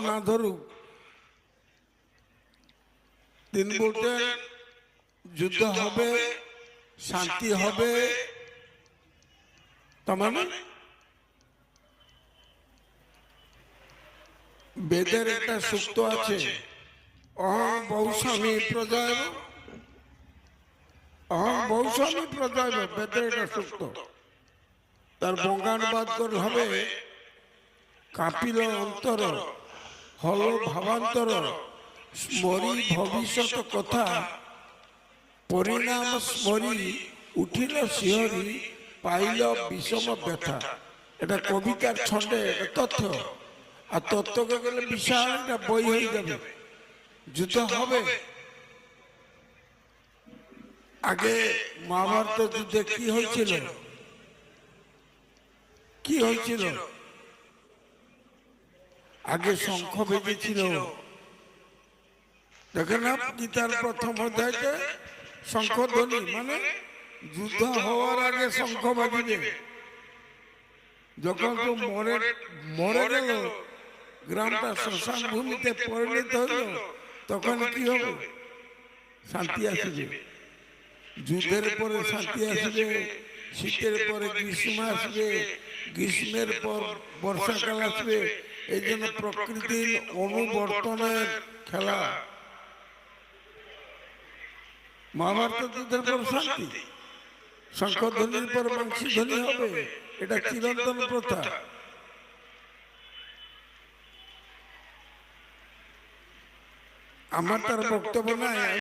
না ধরুক, তিনি বলতেন যুদ্ধ হবে, শান্তি হবে। তার মানে বেদের একটা সূক্ত আছে, অহং বহুস্বামী প্রজয়, অহং বহুস্বামী প্রজয়, বেদের একটা সূক্ত। তার বঙ্গানুবাদ করে হবে, কাপিল অন্তর হল ভাবান্তর, স্মরি ভবিষ্যৎ কথা, পরিণাম স্মরি উঠিল শিহরি, পাইল বিষম ব্যথা। এটা কবিতার ছন্দে তথ্য, আর তত্ত্বকে গেলে বিশাল একটা বই হয়ে যাবে। যুদ্ধ হবে। আগে মহাভারত যুদ্ধে কি হয়েছিল? কি হয়েছিল? আগে শঙ্খ বেজেছিল। দেখেন না গীতার প্রথম অধ্যায়তে শঙ্খধ্বনি, মানে যুদ্ধ হওয়ার আগে শঙ্খ বাজিবে। যখন তো মরে গেল, গ্রামটা শ্মশান ভূমিতে পরিণত হইল, তখন কি হবে? শান্তি আসবে। যুদ্ধের পরে শান্তি আসবে, শীতের পরে গ্রীষ্ম আসবে, গ্রীষ্মের পর বর্ষাকাল আসবে। এই জন্য প্রকৃতির অনুবর্তনের খেলা। মহাভারত যুদ্ধের পর শান্তি, শঙ্খধ্বনির পর বংশীধ্বনি হবে। এটা চিরন্তন প্রথা। আমার তার বক্তব্য নাই।